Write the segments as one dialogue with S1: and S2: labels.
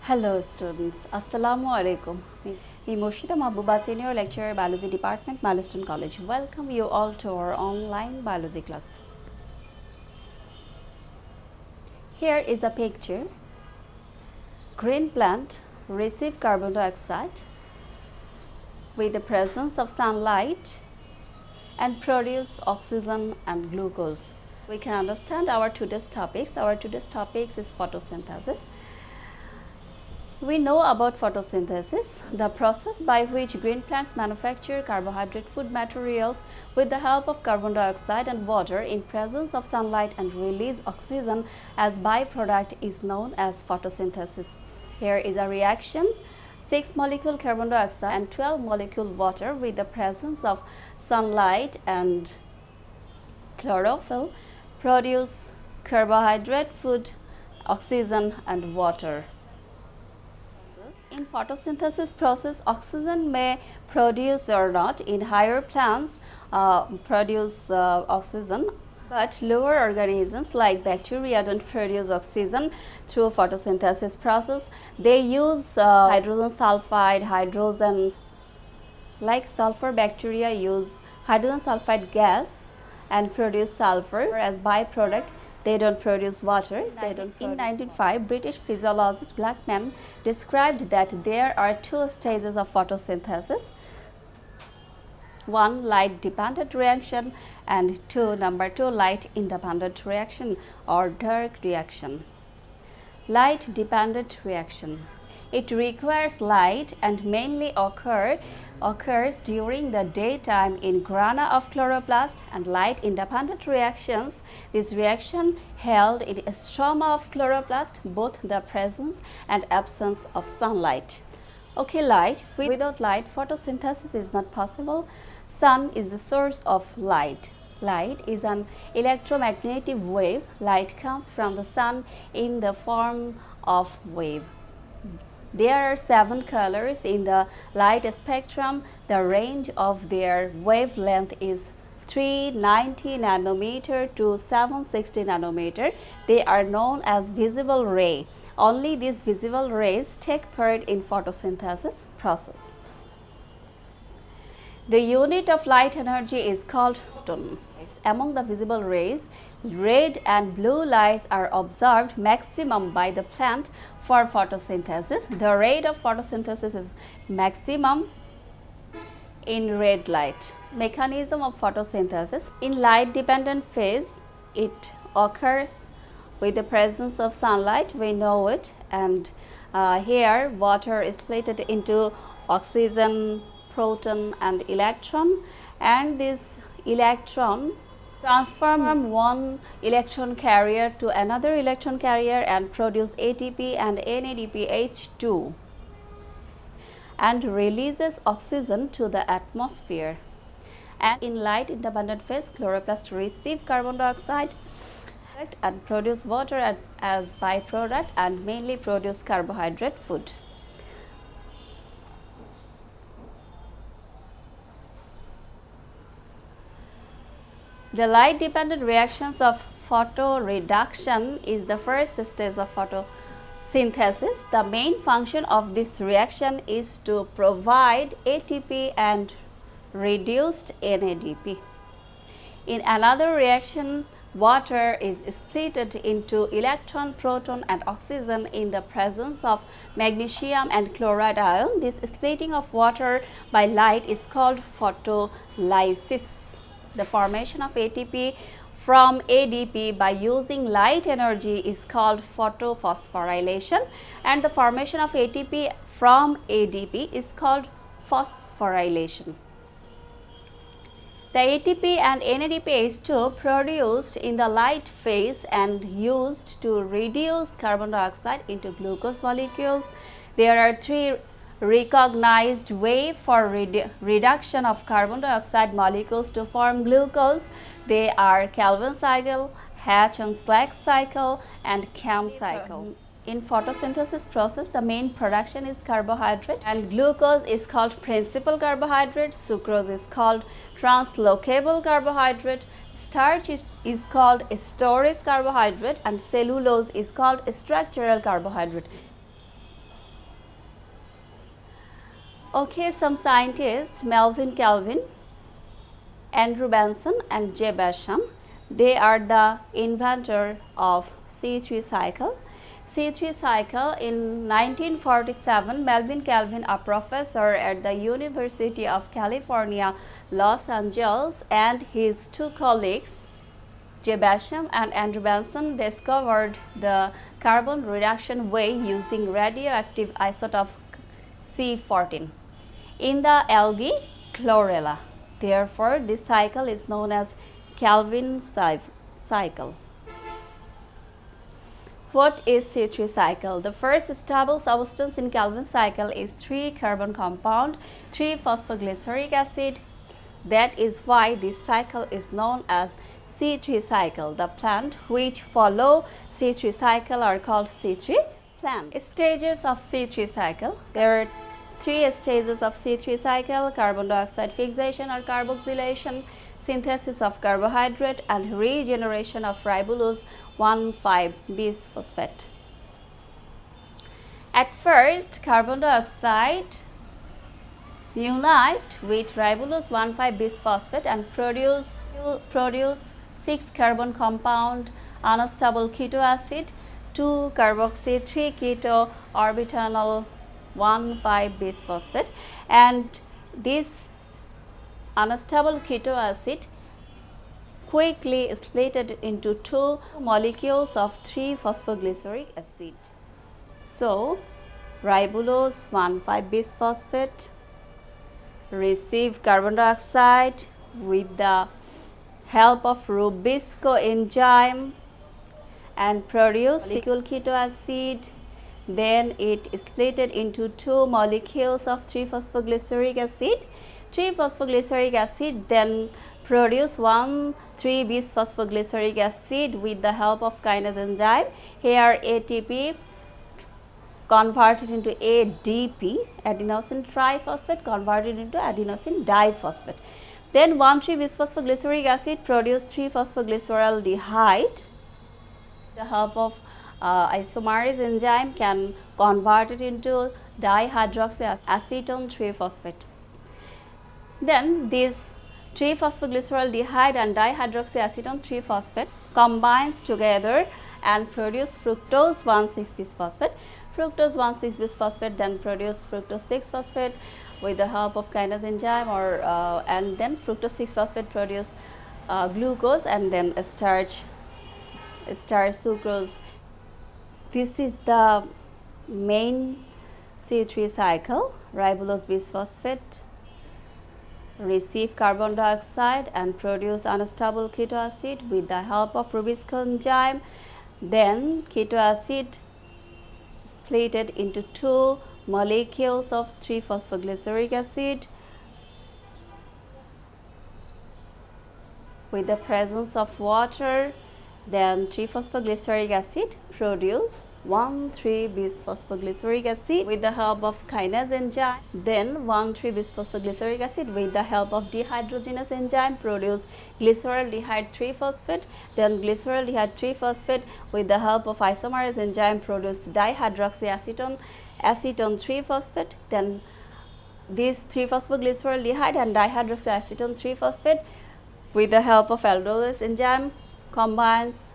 S1: Hello students, Assalamu alaikum. Me Murshida Mahbuba, Senior Lecturer, Biology Department, Milestone College. Welcome you all to our online biology class. Here is a picture. Green plant receive carbon dioxide with the presence of sunlight and produce oxygen and glucose. We can understand our today's topics. Our today's topics is photosynthesis. We know about photosynthesis, the process by which green plants manufacture carbohydrate food materials with the help of carbon dioxide and water in presence of sunlight and release oxygen as byproduct is known as photosynthesis. Here is a reaction. 6 molecule carbon dioxide and 12 molecule water with the presence of sunlight and chlorophyll produce carbohydrate food, oxygen and water. In photosynthesis process, oxygen may produce or not. In higher plants produce oxygen, but lower organisms like bacteria don't produce oxygen through photosynthesis process. They use hydrogen sulfide, hydrogen, like sulfur bacteria use hydrogen sulfide gas and produce sulfur as byproduct. They don't produce water. In 1905, British physiologist Blackman described that there are two stages of photosynthesis. One, light dependent reaction, and number two, light independent reaction or dark reaction. Light dependent reaction. It requires light and mainly occurs during the daytime in grana of chloroplast, and light independent reactions. This reaction held in a stroma of chloroplast, both the presence and absence of sunlight. Okay, light. Without light, photosynthesis is not possible. Sun is the source of light. Light is an electromagnetic wave. Light comes from the sun in the form of wave. There are 7 colors in the light spectrum. The range of their wavelength is 390 nanometer to 760 nanometer. They are known as visible ray. Only these visible rays take part in photosynthesis process. The unit of light energy is called photon. Among the visible rays, red and blue lights are observed maximum by the plant for photosynthesis. The rate of photosynthesis is maximum in red light. Mechanism of photosynthesis. In light dependent phase, it occurs with the presence of sunlight, we know it, and here water is split into oxygen, proton and electron, and this electron transform from one electron carrier to another electron carrier and produce ATP and NADPH2 and releases oxygen to the atmosphere. And in light independent phase, chloroplast receive carbon dioxide and produce water as byproduct and mainly produce carbohydrate food. The light dependent reactions of photoreduction is the first stage of photosynthesis. The main function of this reaction is to provide ATP and reduced NADP. In another reaction, water is split into electron, proton and oxygen in the presence of magnesium and chloride ion. This splitting of water by light is called photolysis. The formation of ATP from ADP by using light energy is called photophosphorylation, and the formation of ATP from ADP is called phosphorylation. The ATP and NADPH2 produced in the light phase and used to reduce carbon dioxide into glucose molecules. There are 3 recognized way for reduction of carbon dioxide molecules to form glucose. They are Calvin cycle, Hatch and Slack cycle and Cam cycle. In photosynthesis process, the main production is carbohydrate, and glucose is called principal carbohydrate, sucrose is called translocable carbohydrate, starch is called storage carbohydrate, and cellulose is called structural carbohydrate. Okay, some scientists, Melvin Kelvin, Andrew Benson and J. Basham, they are the inventor of C3 cycle. C3 cycle in 1947, Melvin Kelvin, a professor at the University of California, Los Angeles, and his two colleagues, J. Basham and Andrew Benson, discovered the carbon reduction way using radioactive isotope C14 in the algae chlorella. Therefore, this cycle is known as Kelvin cycle. What is C3 cycle? The first stable substance in Kelvin cycle is 3-carbon compound, 3-phosphoglyceric acid. That is why this cycle is known as C3 cycle. The plant which follow C3 cycle are called C3 plants. Stages of C3 cycle. There are 3 stages of C3 cycle: carbon dioxide fixation or carboxylation, synthesis of carbohydrate, and regeneration of ribulose 1,5-bisphosphate. At first, carbon dioxide unite with ribulose 1,5-bisphosphate and produce 6-carbon compound unstable keto acid, 2-carboxy 3-keto orbitanol 1,5-bisphosphate, and this unstable keto acid quickly split into 2 molecules of 3-phosphoglyceric acid. So, ribulose 1,5-bisphosphate receive carbon dioxide with the help of Rubisco enzyme and produce molecule keto acid. Then it is split into 2 molecules of 3-phosphoglyceric acid. 3-phosphoglyceric acid then produce 1,3-bisphosphoglyceric acid with the help of kinase enzyme. Here ATP converted into ADP, adenosine triphosphate, converted into adenosine diphosphate. Then 1,3-bisphosphoglyceric acid produce 3-phosphoglyceraldehyde. The help of isomerase enzyme can convert it into dihydroxyacetone 3-phosphate. Then this 3-phosphoglyceraldehyde and dihydroxyacetone 3-phosphate combines together and produce fructose 1,6-bisphosphate. Fructose 1,6-bisphosphate then produce fructose 6-phosphate with the help of kinase enzyme, and then fructose 6-phosphate produce glucose and then starch sucrose. This is the main C3 cycle. Ribulose bisphosphate receive carbon dioxide and produce unstable keto acid with the help of Rubisco enzyme. Then keto acid split into 2 molecules of 3-phosphoglyceric acid with the presence of water. Then 3-phosphoglyceric acid produce 1,3-bisphosphoglyceric acid with the help of kinase enzyme. Then 1,3-bisphosphoglyceric acid with the help of dehydrogenase enzyme produce glyceraldehyde 3-phosphate. Then glyceraldehyde 3-phosphate with the help of isomerase enzyme produce dihydroxyacetone 3-phosphate. Then this 3-phosphoglyceraldehyde and dihydroxyacetone 3-phosphate with the help of aldolase enzyme combines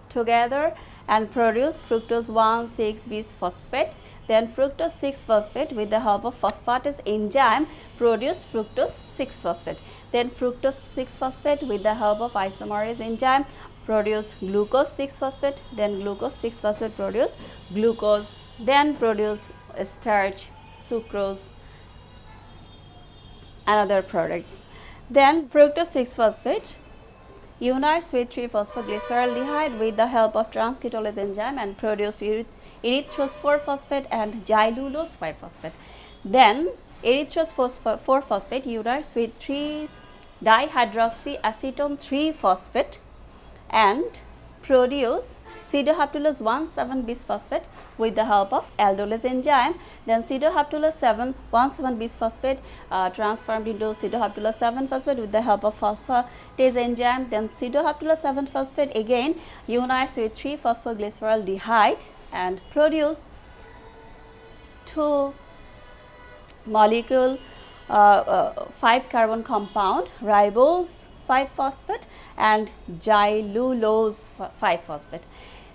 S1: together and produce fructose 1,6-bisphosphate. Then fructose 6-phosphate with the help of phosphatase enzyme produce fructose 6-phosphate. Then fructose 6-phosphate with the help of isomerase enzyme produce glucose 6-phosphate. Then glucose 6-phosphate produce glucose, then produce starch, sucrose and other products. Then fructose 6-phosphate unites with 3-phosphoglyceraldehyde with the help of transketolase enzyme and produce erythrose 4-phosphate and xylulose 5-phosphate. Then erythrose 4-phosphate unites with 3-dihydroxyacetone 3-phosphate and produce pseudohaptulose 1,7-bisphosphate with the help of aldolase enzyme. Then pseudohaptulose 1,7-bisphosphate transformed into pseudohaptulose 7-phosphate with the help of phosphatase enzyme. Then pseudohaptulose 7-phosphate again unites with 3-phosphoglyceraldehyde and produce 2 molecule 5 carbon compound ribose 5 phosphate and xylulose 5 phosphate.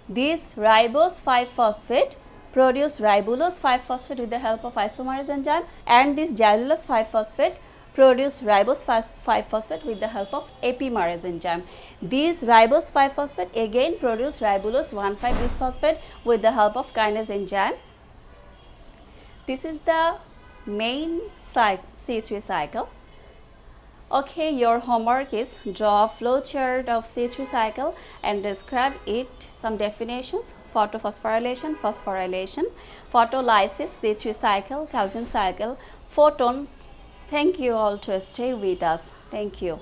S1: This ribose 5 phosphate produce ribulose 5 phosphate with the help of isomerase enzyme, and this xylulose 5 phosphate produce ribose 5 phosphate with the help of epimerase enzyme. These ribose 5 phosphate again produce ribulose 1,5 bisphosphate with the help of kinase enzyme. This is the main C3 cycle. Okay, your homework is draw a flow chart of C3 cycle and describe it, some definitions: photophosphorylation, phosphorylation, photolysis, C3 cycle, Calvin cycle, photon. Thank you all to stay with us. Thank you.